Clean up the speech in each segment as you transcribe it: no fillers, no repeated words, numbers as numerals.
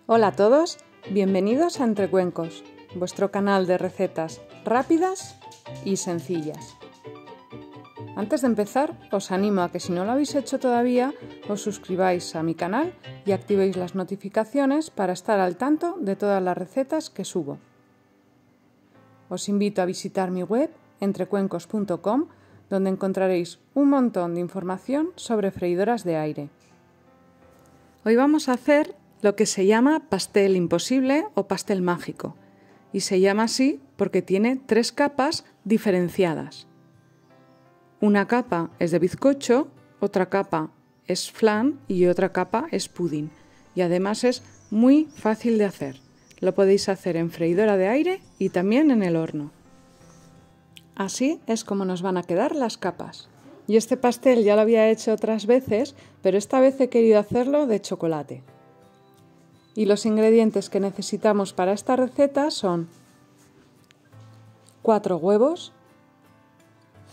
Hola a todos, bienvenidos a Entre Cuencos, vuestro canal de recetas rápidas y sencillas. Antes de empezar, os animo a que si no lo habéis hecho todavía, os suscribáis a mi canal y activéis las notificaciones para estar al tanto de todas las recetas que subo. Os invito a visitar mi web entrecuencos.com, donde encontraréis un montón de información sobre freidoras de aire. Hoy vamos a hacer lo que se llama pastel imposible o pastel mágico, y se llama así porque tiene 3 capas diferenciadas. Una capa es de bizcocho, otra capa es flan y otra capa es pudding, y además es muy fácil de hacer. Lo podéis hacer en freidora de aire y también en el horno. Así es como nos van a quedar las capas. Y este pastel ya lo había hecho otras veces, pero esta vez he querido hacerlo de chocolate. Y los ingredientes que necesitamos para esta receta son 4 huevos,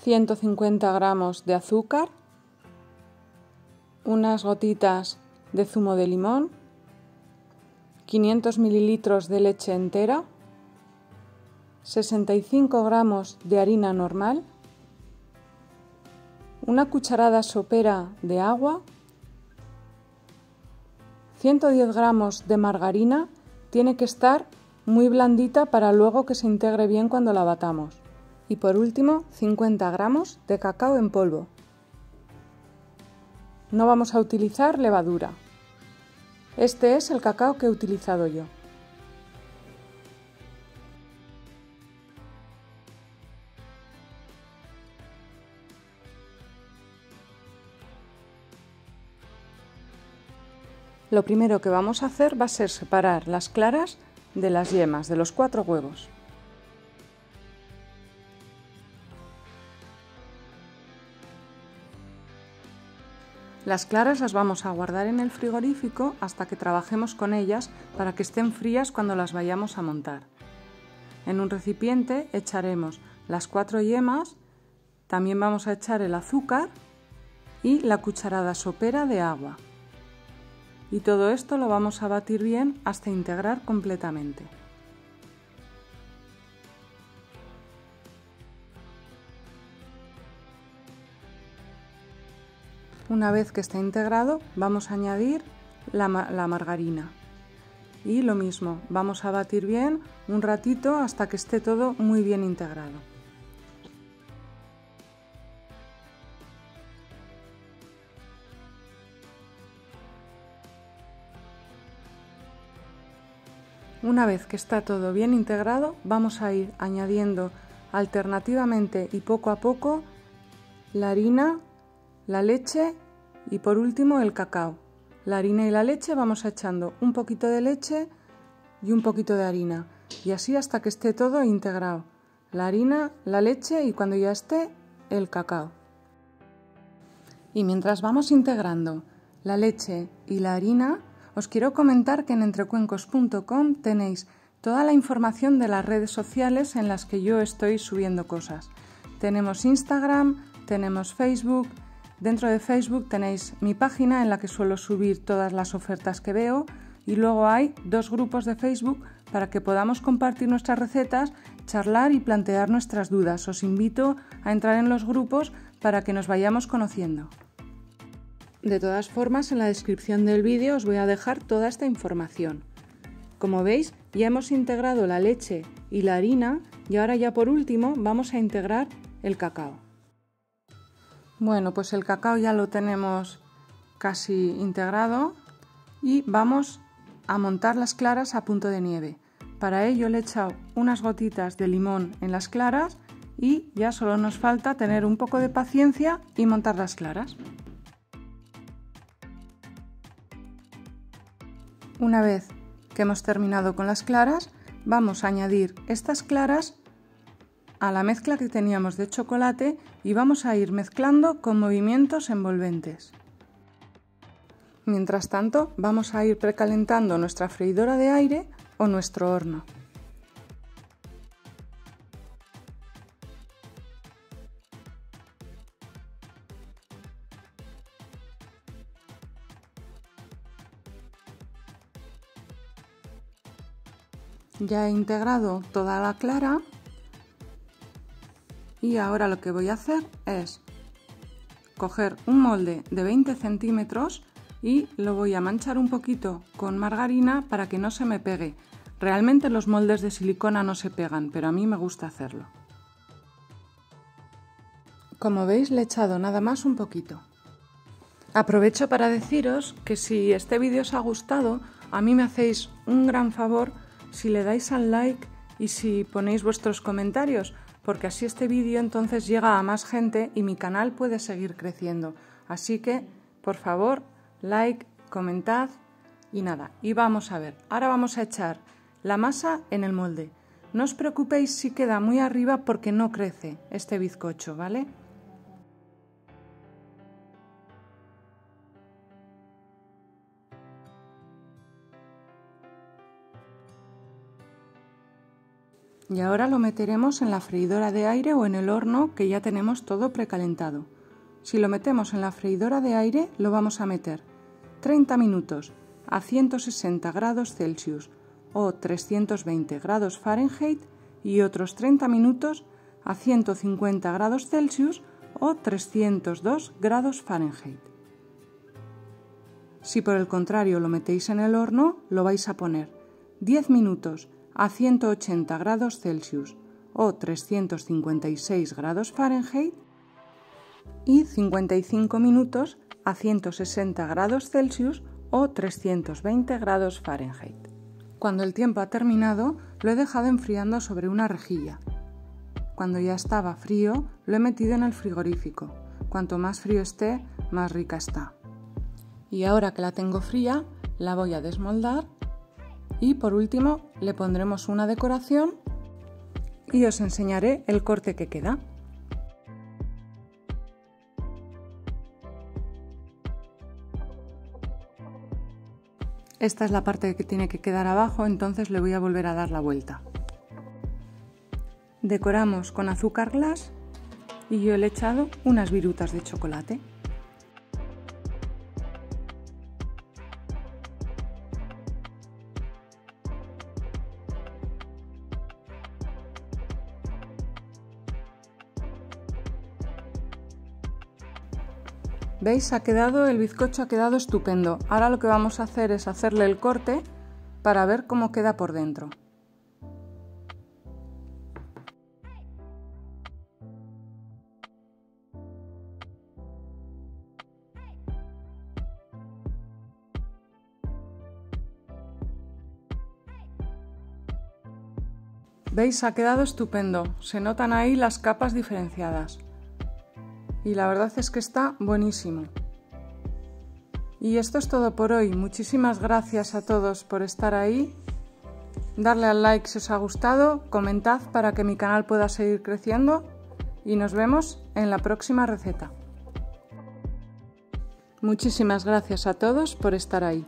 150 gramos de azúcar, unas gotitas de zumo de limón, 500 mililitros de leche entera, 65 gramos de harina normal, una cucharada sopera de agua, 110 gramos de margarina. Tiene que estar muy blandita para luego que se integre bien cuando la batamos. Y por último, 50 gramos de cacao en polvo. No vamos a utilizar levadura. Este es el cacao que he utilizado yo. Lo primero que vamos a hacer va a ser separar las claras de las yemas de los 4 huevos. Las claras las vamos a guardar en el frigorífico hasta que trabajemos con ellas para que estén frías cuando las vayamos a montar. En un recipiente echaremos las 4 yemas, también vamos a echar el azúcar y la cucharada sopera de agua. Y todo esto lo vamos a batir bien hasta integrar completamente. Una vez que está integrado, vamos a añadir la margarina. Y lo mismo, vamos a batir bien un ratito hasta que esté todo muy bien integrado. Una vez que está todo bien integrado, vamos a ir añadiendo alternativamente y poco a poco la harina, la leche y por último el cacao. La harina y la leche vamos echando un poquito de leche y un poquito de harina, y así hasta que esté todo integrado. La harina, la leche y cuando ya esté, el cacao. Y mientras vamos integrando la leche y la harina, os quiero comentar que en entrecuencos.com tenéis toda la información de las redes sociales en las que yo estoy subiendo cosas. Tenemos Instagram, tenemos Facebook. Dentro de Facebook tenéis mi página en la que suelo subir todas las ofertas que veo, y luego hay 2 grupos de Facebook para que podamos compartir nuestras recetas, charlar y plantear nuestras dudas. Os invito a entrar en los grupos para que nos vayamos conociendo. De todas formas, en la descripción del vídeo os voy a dejar toda esta información. Como veis, ya hemos integrado la leche y la harina y ahora ya por último vamos a integrar el cacao. Bueno, pues el cacao ya lo tenemos casi integrado y vamos a montar las claras a punto de nieve. Para ello le he echado unas gotitas de limón en las claras y ya solo nos falta tener un poco de paciencia y montar las claras. Una vez que hemos terminado con las claras, vamos a añadir estas claras a la mezcla que teníamos de chocolate y vamos a ir mezclando con movimientos envolventes. Mientras tanto, vamos a ir precalentando nuestra freidora de aire o nuestro horno. Ya he integrado toda la clara y ahora lo que voy a hacer es coger un molde de 20 centímetros y lo voy a manchar un poquito con margarina para que no se me pegue. Realmente los moldes de silicona no se pegan, pero a mí me gusta hacerlo. Como veis, le he echado nada más un poquito. Aprovecho para deciros que si este vídeo os ha gustado, a mí me hacéis un gran favor si le dais al like y si ponéis vuestros comentarios, porque así este vídeo entonces llega a más gente y mi canal puede seguir creciendo. Así que, por favor, like, comentad y nada. Y vamos a ver, ahora vamos a echar la masa en el molde. No os preocupéis si queda muy arriba porque no crece este bizcocho, ¿vale? Y ahora lo meteremos en la freidora de aire o en el horno que ya tenemos todo precalentado. Si lo metemos en la freidora de aire, lo vamos a meter 30 minutos a 160 grados Celsius o 320 grados Fahrenheit y otros 30 minutos a 150 grados Celsius o 302 grados Fahrenheit. Si por el contrario lo metéis en el horno, lo vais a poner 10 minutos a 180 grados Celsius o 356 grados Fahrenheit y 55 minutos a 160 grados Celsius o 320 grados Fahrenheit. Cuando el tiempo ha terminado, lo he dejado enfriando sobre una rejilla. Cuando ya estaba frío, lo he metido en el frigorífico. Cuanto más frío esté, más rica está. Y ahora que la tengo fría, la voy a desmoldar y por último le pondremos una decoración y os enseñaré el corte que queda. Esta es la parte que tiene que quedar abajo, entonces le voy a volver a dar la vuelta. Decoramos con azúcar glass y yo le he echado unas virutas de chocolate. ¿Veis? El bizcocho ha quedado estupendo. Ahora lo que vamos a hacer es hacerle el corte para ver cómo queda por dentro. ¿Veis? Ha quedado estupendo. Se notan ahí las capas diferenciadas. Y la verdad es que está buenísimo. Y esto es todo por hoy. Muchísimas gracias a todos por estar ahí. Darle al like si os ha gustado, comentad para que mi canal pueda seguir creciendo y nos vemos en la próxima receta. Muchísimas gracias a todos por estar ahí.